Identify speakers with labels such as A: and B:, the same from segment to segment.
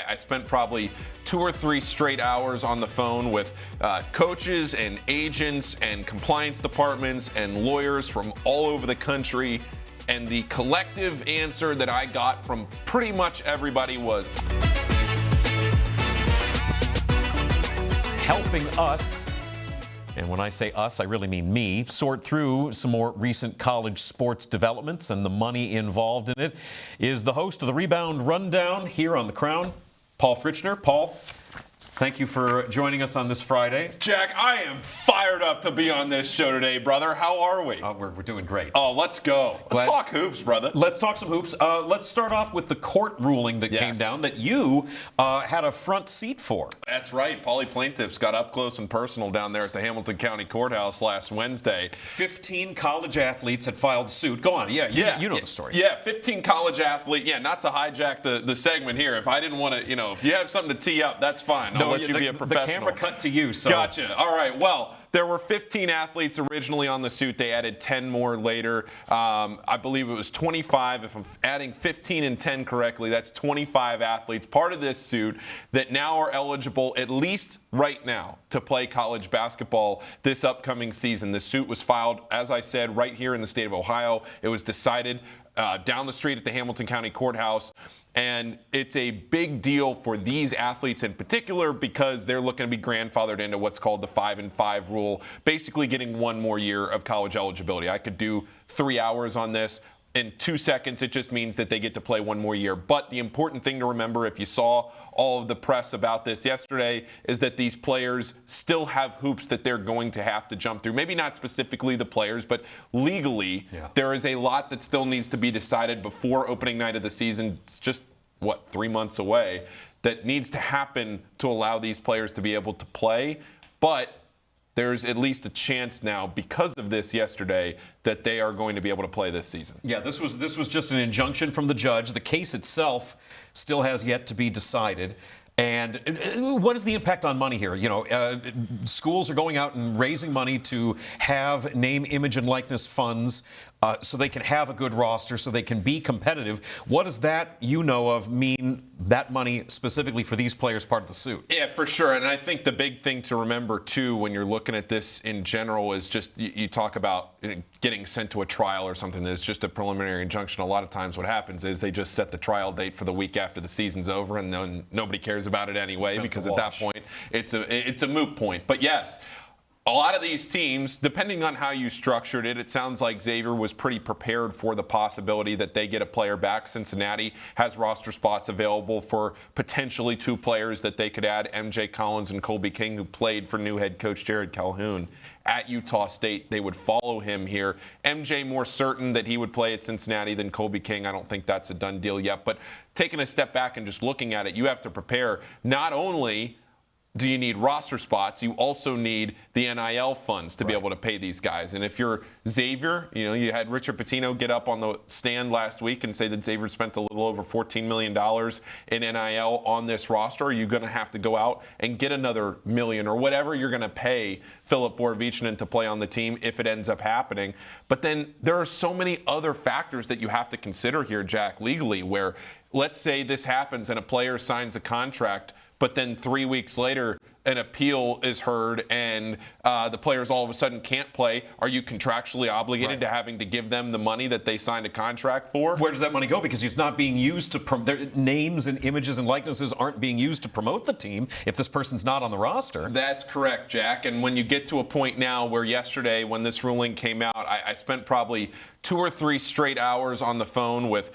A: I spent probably 2 or 3 straight hours on the phone with coaches and agents and compliance departments and lawyers from all over the country. And the collective answer that I got from pretty much everybody was
B: helping us, and when I say us, I really mean me, sort through some more recent college sports developments and the money involved in it is the host of the Rebound Rundown here on The Crown, Paul Fritchner. Paul, thank you for joining us on this Friday.
A: Jack, I am fired up to be on this show today, brother. How are we?
B: We're doing great.
A: Oh, let's go. Let's talk hoops, brother.
B: Let's talk some hoops. Let's start off with the court ruling that came down that you had a front seat for.
A: That's right. Paulie plaintiffs got up close and personal down there at the Hamilton County Courthouse last Wednesday.
B: 15 college athletes had filed suit. Go on. You know the story.
A: Yeah, 15 college athletes. Yeah, not to hijack the segment here. If I didn't want to, if you have something to tee up, that's fine. I'll let you be a professional.
B: The camera cut to you. So.
A: Gotcha. All right. Well, there were 15 athletes originally on the suit. They added 10 more later. I believe it was 25. If I'm adding 15 and 10 correctly, that's 25 athletes, part of this suit, that now are eligible, at least right now, to play college basketball this upcoming season. The suit was filed, as I said, right here in the state of Ohio. It was decided down the street at the Hamilton County Courthouse. And it's a big deal for these athletes in particular because they're looking to be grandfathered into what's called the 5-and-5 rule, basically getting 1 more year of college eligibility. I could do 3 hours on this. In 2 seconds, it just means that they get to play 1 more year. But the important thing to remember, if you saw all of the press about this yesterday, is that these players still have hoops that they're going to have to jump through. Maybe not specifically the players, but legally, there is a lot that still needs to be decided before opening night of the season. It's just, 3 months away, that needs to happen to allow these players to be able to play. But there's at least a chance now, because of this yesterday, that they are going to be able to play this season.
B: Yeah, this was just an injunction from the judge. The case itself still has yet to be decided. And what is the impact on money here? Schools are going out and raising money to have name, image, and likeness funds so they can have a good roster, so they can be competitive. What does that, mean, that money specifically for these players part of the suit?
A: Yeah, for sure. And I think the big thing to remember, too, when you're looking at this in general is just you talk about getting sent to a trial or something that's just a preliminary injunction. A lot of times what happens is they just set the trial date for the week after the season's over, and then nobody cares about it anyway because at that point it's a moot point. But yes, a lot of these teams, depending on how you structured it, it sounds like Xavier was pretty prepared for the possibility that they get a player back. Cincinnati has roster spots available for potentially 2 players that they could add, MJ Collins and Colby King, who played for new head coach Jared Calhoun at Utah State. They would follow him here. MJ more certain that he would play at Cincinnati than Colby King. I don't think that's a done deal yet. But taking a step back and just looking at it, you have to prepare. Not only do you need roster spots, you also need the NIL funds to be able to pay these guys. And if you're Xavier, you had Richard Pitino get up on the stand last week and say that Xavier spent a little over $14 million in NIL on this roster. Are you going to have to go out and get another million or whatever you're going to pay Filip Borovichinen to play on the team if it ends up happening? But then there are so many other factors that you have to consider here, Jack, legally, where let's say this happens and a player signs a contract, but then 3 weeks later, an appeal is heard and the players all of a sudden can't play. Are you contractually obligated to having to give them the money that they signed a contract for?
B: Where does that money go? Because it's not being used to their names and images and likenesses aren't being used to promote the team if this person's not on the roster.
A: That's correct, Jack. And when you get to a point now where yesterday, when this ruling came out, I spent probably 2 or 3 straight hours on the phone with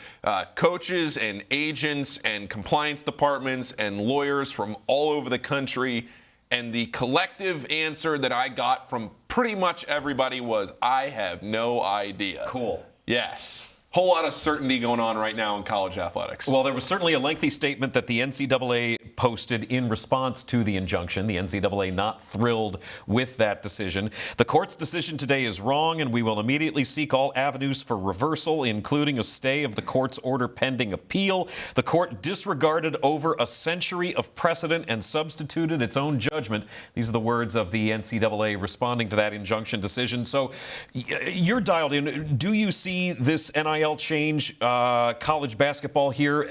A: coaches and agents and compliance departments and lawyers from all over the country. And the collective answer that I got from pretty much everybody was, I have no idea.
B: Cool.
A: Yes. Whole lot of certainty going on right now in college athletics.
B: Well, there was certainly a lengthy statement that the NCAA posted in response to the injunction. The NCAA not thrilled with that decision. The court's decision today is wrong, and we will immediately seek all avenues for reversal, including a stay of the court's order pending appeal. The court disregarded over a century of precedent and substituted its own judgment. These are the words of the NCAA responding to that injunction decision. So you're dialed in. Do you see this NIL change college basketball here?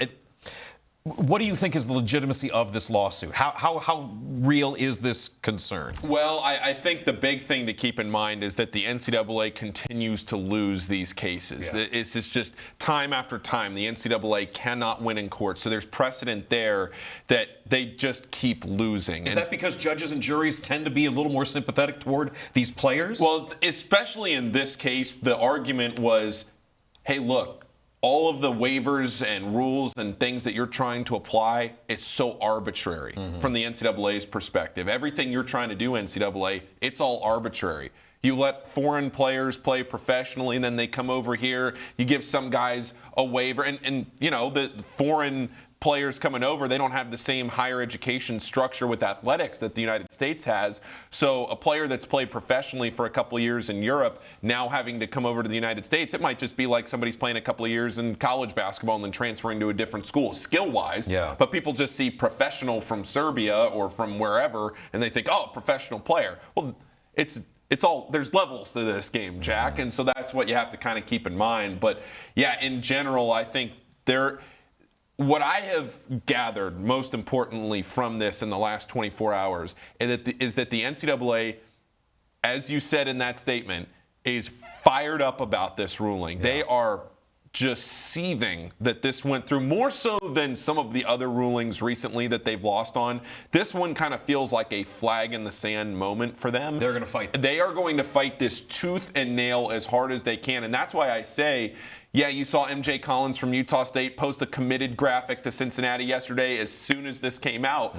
B: What do you think is the legitimacy of this lawsuit? How real is this concern?
A: Well, I think the big thing to keep in mind is that the NCAA continues to lose these cases.
B: Yeah.
A: It's just time after time. The NCAA cannot win in court. So there's precedent there that they just keep losing.
B: Is that because judges and juries tend to be a little more sympathetic toward these players?
A: Well, especially in this case, the argument was, hey, look, all of the waivers and rules and things that you're trying to apply, it's so arbitrary from the NCAA's perspective. Everything you're trying to do, NCAA, it's all arbitrary. You let foreign players play professionally, and then they come over here. You give some guys a waiver. And you know, the foreign players coming over, they don't have the same higher education structure with athletics that the United States has. So a player that's played professionally for a couple of years in Europe, now having to come over to the United States, it might just be like somebody's playing a couple of years in college basketball and then transferring to a different school, skill-wise.
B: Yeah.
A: But people just see professional from Serbia or from wherever, and they think, oh, professional player. Well, it's all, there's levels to this game, Jack, and so that's what you have to kind of keep in mind. But yeah, in general, I think what I have gathered most importantly from this in the last 24 hours is that the NCAA, as you said in that statement, is fired up about this ruling. Yeah. They are just seething that this went through, more so than some of the other rulings recently that they've lost on. This one kind of feels like a flag in the sand moment for them.
B: They're going to fight this.
A: They are going to fight this tooth and nail as hard as they can, and that's why I say, yeah, you saw MJ Collins from Utah State post a committed graphic to Cincinnati yesterday as soon as this came out.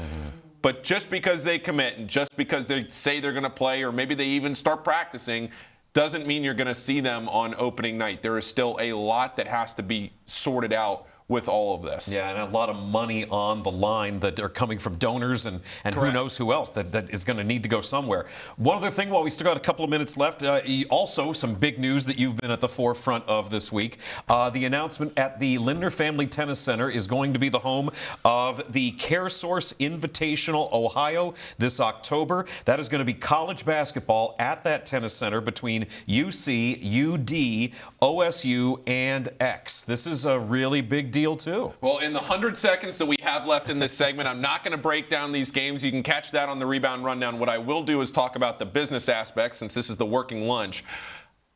A: But just because they commit and just because they say they're going to play, or maybe they even start practicing, doesn't mean you're going to see them on opening night. There is still a lot that has to be sorted out with all of this.
B: Yeah, and a lot of money on the line that are coming from donors and who knows who else that is going to need to go somewhere. One other thing, while we still got a couple of minutes left, also some big news that you've been at the forefront of this week. The announcement at the Lindner Family Tennis Center is going to be the home of the CareSource Invitational Ohio this October. That is going to be college basketball at that tennis center between UC, UD, OSU, and X. This is a really big deal too.
A: Well, in the 100 seconds that we have left in this segment, I'm not going to break down these games. You can catch that on the Rebound Rundown. What I will do is talk about the business aspects, since this is the working lunch.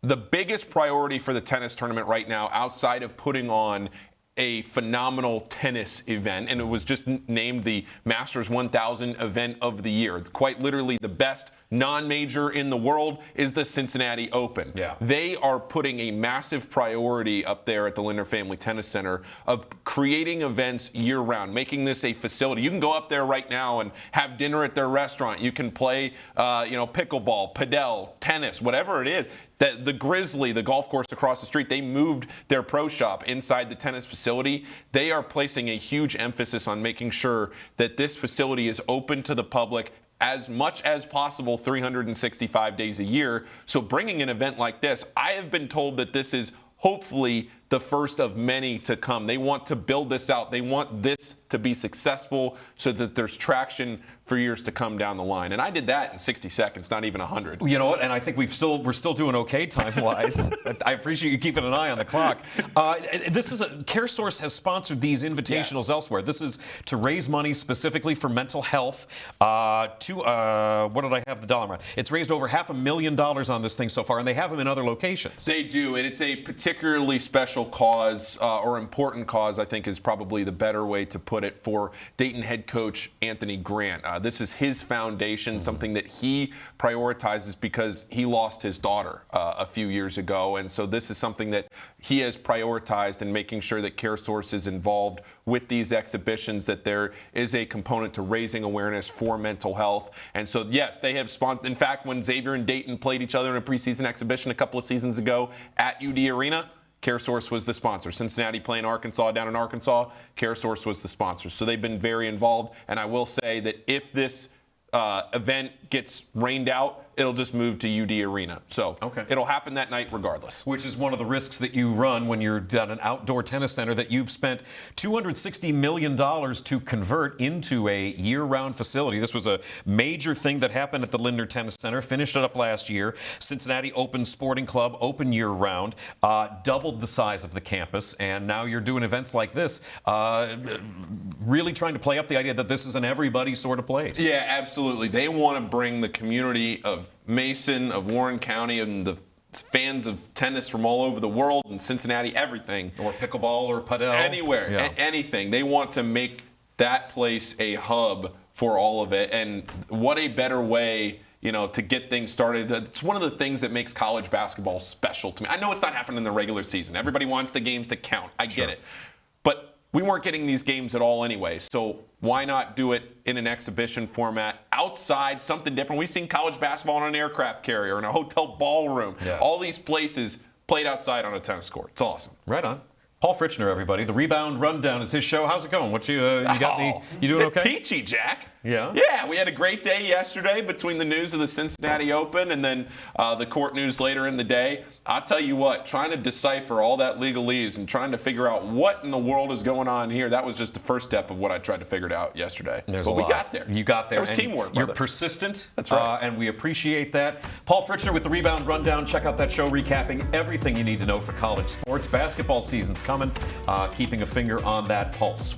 A: The biggest priority for the tennis tournament right now, outside of putting on a phenomenal tennis event, and it was just named the Masters 1000 event of the year. Quite literally the best non-major in the world is the Cincinnati Open.
B: Yeah.
A: They are putting a massive priority up there at the Lindner Family Tennis Center of creating events year-round, making this a facility. You can go up there right now and have dinner at their restaurant. You can play, pickleball, padel, tennis, whatever it is. The Grizzly, the golf course across the street, they moved their pro shop inside the tennis facility. They are placing a huge emphasis on making sure that this facility is open to the public as much as possible 365 days a year. So bringing an event like this, I have been told that this is hopefully the first of many to come. They want to build this out. They want this to be successful so that there's traction for years to come down the line. And I did that in 60 seconds, not even 100.
B: You know what? And I think we're still doing okay time-wise. I appreciate you keeping an eye on the clock. CareSource has sponsored these invitationals elsewhere. This is to raise money specifically for mental health. What did I have the dollar amount? It's raised over $500,000 on this thing so far, and they have them in other locations.
A: They do, and it's a particularly special cause, or important cause, I think is probably the better way to put it, for Dayton head coach Anthony Grant. This is his foundation, something that he prioritizes because he lost his daughter a few years ago. And so this is something that he has prioritized in making sure that CareSource is involved with these exhibitions, that there is a component to raising awareness for mental health. And so, yes, they have sponsored. In fact, when Xavier and Dayton played each other in a preseason exhibition a couple of seasons ago at UD Arena, CareSource was the sponsor. Cincinnati playing Arkansas down in Arkansas, CareSource was the sponsor. So they've been very involved. And I will say that if this event gets rained out, it'll just move to UD Arena. So it'll happen that night regardless.
B: Which is one of the risks that you run when you're at an outdoor tennis center that you've spent $260 million to convert into a year-round facility. This was a major thing that happened at the Lindner Tennis Center. Finished it up last year. Cincinnati Open Sporting Club, open year-round, doubled the size of the campus, and now you're doing events like this, really trying to play up the idea that this is an everybody sort of place.
A: Yeah, absolutely. They want to bring the community of Mason, of Warren County, and the fans of tennis from all over the world, and Cincinnati, everything.
B: Or pickleball or padel.
A: Anywhere, anything. They want to make that place a hub for all of it. And what a better way, to get things started. It's one of the things that makes college basketball special to me. I know it's not happening in the regular season. Everybody wants the games to count. I get it. But we weren't getting these games at all anyway. So why not do it in an exhibition format outside, something different? We've seen college basketball on an aircraft carrier, in a hotel ballroom. All these places played outside on a tennis court. It's awesome.
B: Right on. Paul Fritchner, everybody. The Rebound Rundown is his show. How's it going? What you got any? You doing okay?
A: Peachy, Jack.
B: Yeah?
A: Yeah, we had a great day yesterday between the news of the Cincinnati Open and then the court news later in the day. I'll tell you what, trying to decipher all that legalese and trying to figure out what in the world is going on here, that was just the first step of what I tried to figure it out yesterday.
B: But
A: we got there.
B: You got there.
A: It was teamwork.
B: You're persistent.
A: That's right.
B: And we appreciate that. Paul Fritchner with the Rebound Rundown. Check out that show recapping everything you need to know for college sports. Basketball season's coming. Keeping a finger on that pulse.